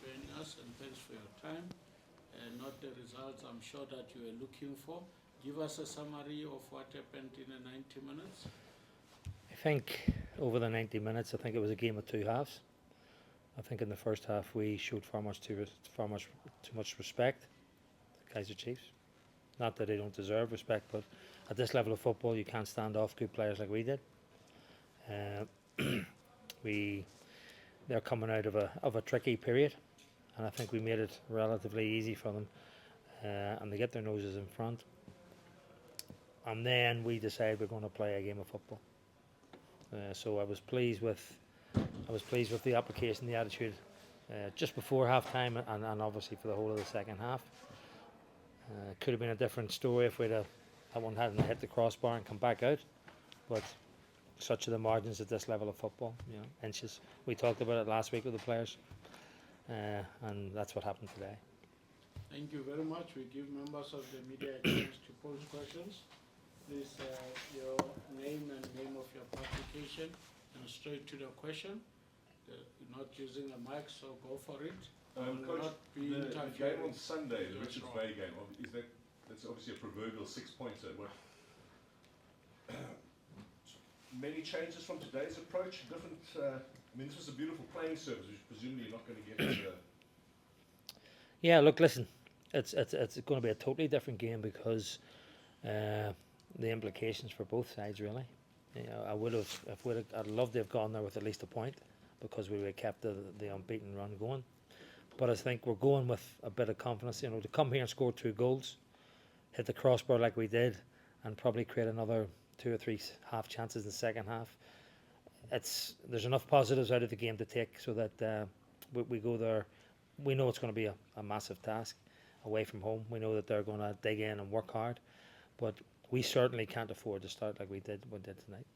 joining us and thanks for your time. Not the results I'm sure that you were looking for. Give us a summary of what happened in the 90 minutes. I think over the 90 minutes, I think it was a game of two halves. I think in the first half we showed far too much respect to Kaizer Chiefs. Not that they don't deserve respect, but at this level of football, you can't stand off good players like we did. we they're coming out of a tricky period, and I think we made it relatively easy for them, and they get their noses in front. And then we decide we're going to play a game of football. So I was pleased with the application, the attitude, just before half time, and obviously for the whole of the second half. Could have been a different story if that one hadn't hit the crossbar and come back out, but such are the margins at this level of football, inches. We talked about it last week with the players, and that's what happened today. Thank you very much. We give members of the media a chance to pose questions. Please, your name and name of your publication, and straight to the question. You're not using a mic, so go for it. Coach, the game on Sunday, the Richards Bay game, that's obviously a proverbial 6-pointer. Many changes from today's approach, different. This was a beautiful playing service, which presumably you're not going to get. Yeah, look, listen, it's going to be a totally different game because the implications for both sides, really. I'd love to have gone there with at least a point because we would have kept the unbeaten run going. But I think we're going with a bit of confidence, to come here and score 2 goals, hit the crossbar like we did, and probably create another 2 or 3 half chances in the second half. There's enough positives out of the game to take so that we go there. We know it's going to be a massive task away from home. We know that they're going to dig in and work hard, but we certainly can't afford to start like we did tonight.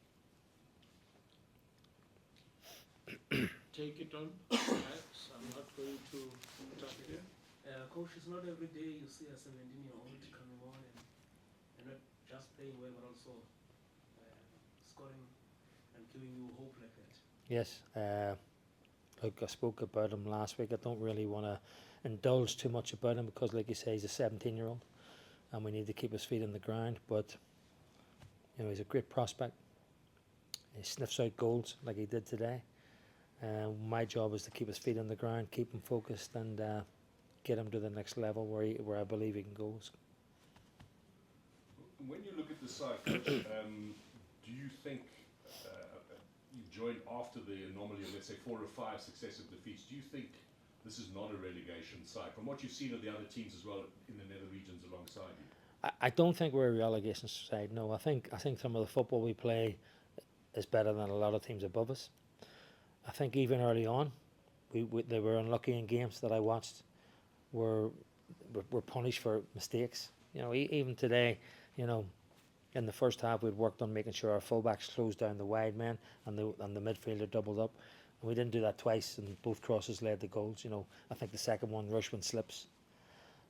Take it on. Yes, I'm not going to interrupt you. Coach, it's not every day you see a 17-year-old coming on and not just playing well, but also scoring and giving you hope like that. Yes. Look, I spoke about him last week. I don't really want to indulge too much about him because, like you say, he's a 17-year-old and we need to keep his feet on the ground. But, he's a great prospect. He sniffs out goals like he did today. My job is to keep his feet on the ground, keep him focused, and get him to the next level where I believe he can go. When you look at the side, Coach, do you think you joined after the anomaly of, let's say, 4 or 5 successive defeats? Do you think this is not a relegation side? From what you've seen of the other teams as well in the nether regions alongside you? I don't think we're a relegation side. No, I think some of the football we play is better than a lot of teams above us. I think even early on, they were unlucky in games that I watched. Were punished for mistakes. Even today, in the first half we'd worked on making sure our fullbacks closed down the wide men and the midfielder doubled up. And we didn't do that twice, and both crosses led to goals. I think the second one, Rushman slips.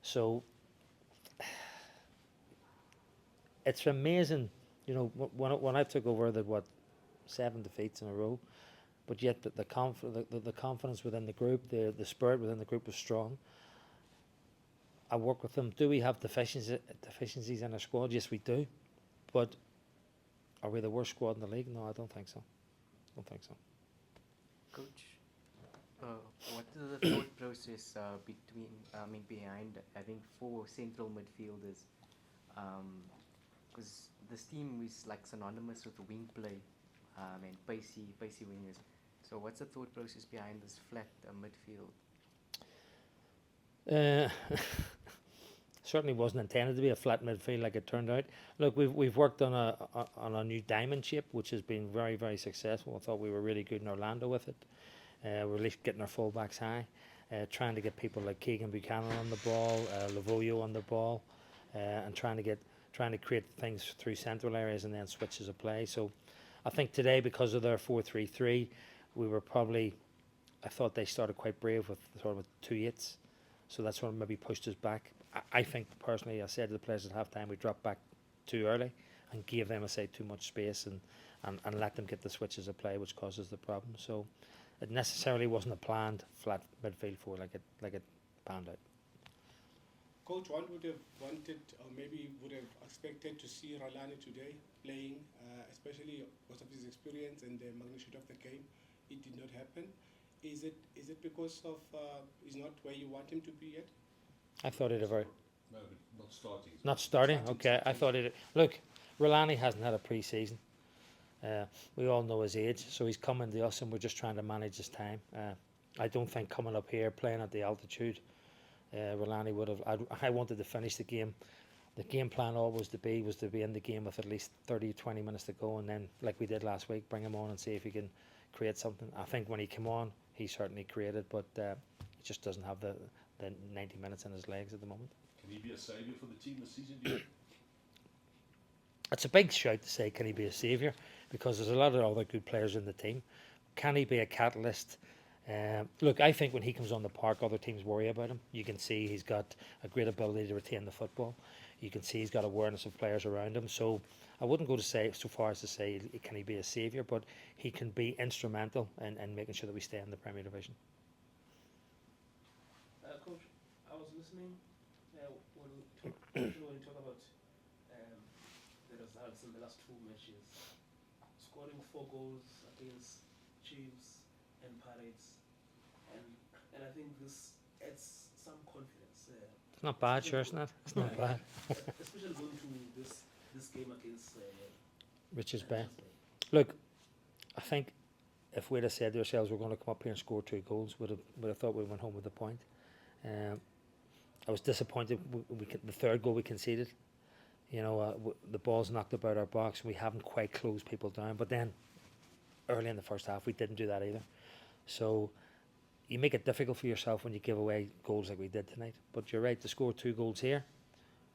So it's amazing. When I took over, there were 7 defeats in a row. But yet the confidence within the group, the spirit within the group was strong. I work with them. Do we have deficiencies in our squad? Yes, we do. But are we the worst squad in the league? No, I don't think so. Coach, what is the thought process behind having 4 central midfielders? Because this team is like synonymous with wing play and pacey wingers. So what's the thought process behind this flat midfield? Certainly wasn't intended to be a flat midfield like it turned out. Look, we've worked on a new diamond shape, which has been very, very successful. I thought we were really good in Orlando with it. We're at least getting our fullbacks high, trying to get people like Keegan Buchanan on the ball, Lavoio on the ball, and trying to create things through central areas and then switches of play. So I think today, because of their 4-3-3, we were probably, I thought they started quite brave with sort of 2 8s. So that's what maybe pushed us back. I think personally, I said to the players at half time, we dropped back too early and gave them, too much space and let them get the switches of play, which causes the problem. So it necessarily wasn't a planned flat midfield four like it panned out. Coach, one would have wanted, or maybe would have expected to see Ralani today playing, especially because of his experience and the magnitude of the game. It did not happen. Is it because of he's not where you want him to be yet? I thought it a very No, but not starting. not starting. Starting, Okay, I starting. thought it. Look, Rolani hasn't had a pre-season. We all know his age, so he's coming to us, and we're just trying to manage his time. I don't think coming up here playing at the altitude, Rolani would have. I wanted to finish the game. The game plan always was to be in the game with at least 30, 20 minutes to go, and then, like we did last week, bring him on and see if he can create something. I think when he came on, he certainly created, but he just doesn't have the 90 minutes in his legs at the moment. Can he be a saviour for the team this season, do you think? It's a big shout to say, can he be a saviour? Because there's a lot of other good players in the team. Can he be a catalyst? Look, I think when he comes on the park, other teams worry about him. You can see he's got a great ability to retain the football. You can see he's got awareness of players around him. So I wouldn't go to say so far as to say, can he be a saviour? But he can be instrumental in making sure that we stay in the Premier Division. Coach, I was listening when you talk about the results in the last two matches, scoring 4 goals against Chiefs and Pirates, and I think this adds some confidence. It's not bad, sure, isn't it? It's not bad. Especially going to this game against Richards Bay. Richards Bay. Look, I think if we'd have said to ourselves we're going to come up here and score 2 goals, would have thought we went home with a point. I was disappointed. The third goal we conceded. You know, the ball's knocked about our box. We haven't quite closed people down. But then, early in the first half, we didn't do that either. So, you make it difficult for yourself when you give away goals like we did tonight. But you're right, to score 2 goals here,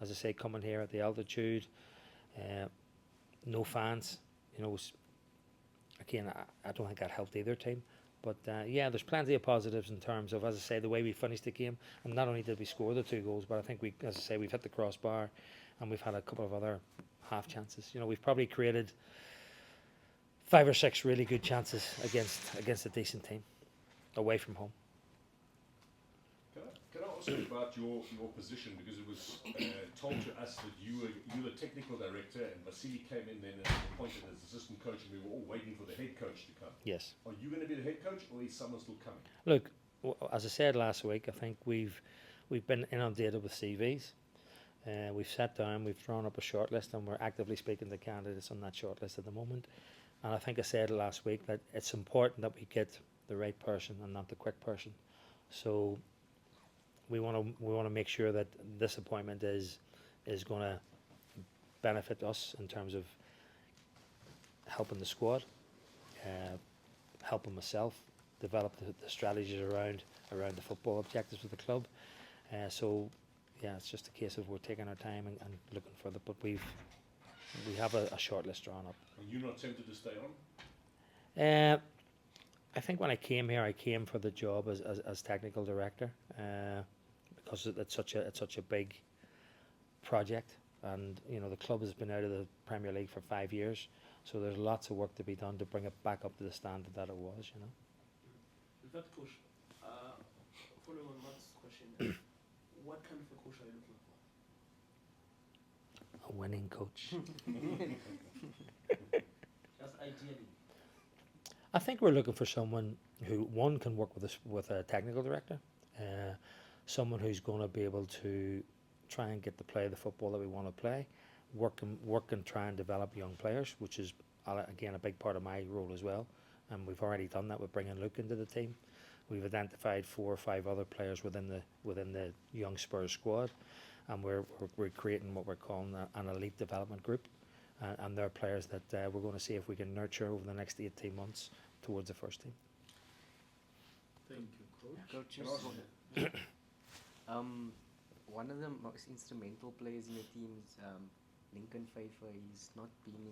as I say, coming here at the altitude, no fans. You know, again, I don't think that helped either team. But yeah, there's plenty of positives in terms of, as I say, the way we finished the game. And not only did we score the 2 goals, but I think as I say, we've hit the crossbar, and we've had a couple of other half chances. You know, we've probably created 5 or 6 really good chances against a decent team away from home. Can I ask you about your position, because it was told to us that you were the technical director and Vasily came in then and appointed as assistant coach, and we were all waiting for the head coach to come. Yes. Are you going to be the head coach, or is someone still coming? Look, as I said last week, I think we've been inundated with CVs. We've sat down, we've drawn up a shortlist, and we're actively speaking to candidates on that shortlist at the moment. And I think I said last week that it's important that we get the right person and not the quick person. So we want to make sure that this appointment is going to benefit us in terms of helping the squad, helping myself develop the strategies around the football objectives of the club. So yeah, it's just a case of we're taking our time and looking for the. But we have a short list drawn up. Are you not tempted to stay on? I think when I came here, I came for the job as technical director, because it's such a big project, and you know the club has been out of the Premier League for 5 years, so there's lots of work to be done to bring it back up to the standard that it was. You know. In fact, Coach, following on Matt's question, what kind of a coach are you looking for? A winning coach. Just ideally. I think we're looking for someone who, one, can work with a technical director, someone who's going to be able to try and get to play the football that we want to play, work and try and develop young players, which is, again, a big part of my role as well. And we've already done that with bringing Luke into the team. We've identified 4 or 5 other players within the young Spurs squad, and we're creating what we're calling an elite development group. And they're players that we're going to see if we can nurture over the next 18 months towards the first team. Thank you, Coach. Coaches, one of the most instrumental players in the team is Lincoln Pfeiffer. He's not been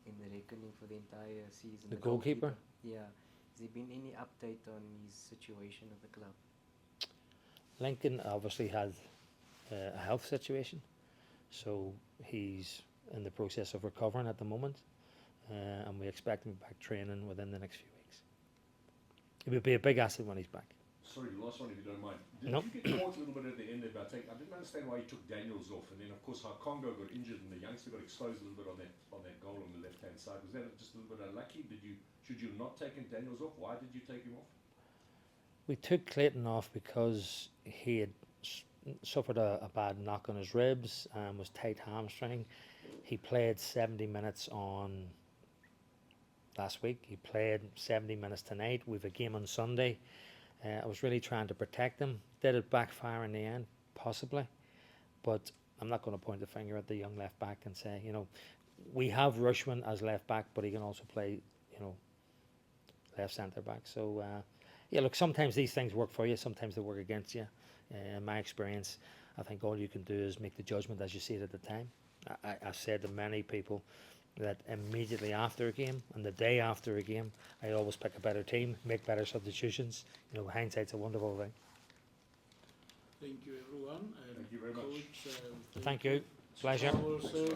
in the reckoning for the entire season. The goalkeeper? Yeah. Has there been any update on his situation at the club? Lincoln obviously had a health situation, so he's in the process of recovering at the moment, and we expect him back training within the next few weeks. It would be a big asset when he's back. Sorry, last one if you don't mind. Did No. you get caught a little bit at the end about taking? I didn't understand why you took Daniels off, and then of course how Congo got injured and the youngster got exposed a little bit on that goal on the left hand side. Was that just a little bit unlucky? Should you have not taken Daniels off? Why did you take him off? We took Clayton off because he had suffered a bad knock on his ribs and was tight hamstring. He played 70 minutes on last week. He played 70 minutes tonight. We've a game on Sunday. I was really trying to protect him. Did it backfire in the end? Possibly. But I'm not going to point the finger at the young left back and say, you know, we have Rushman as left back, but he can also play, you know, left centre back. So, yeah, look, sometimes these things work for you, sometimes they work against you. In my experience, I think all you can do is make the judgment as you see it at the time. I've said to many people that immediately after a game and the day after a game, I always pick a better team, make better substitutions. You know, hindsight's a wonderful thing. Thank you, everyone. And Thank you very much. Coach, Thank you. Pleasure. I will say,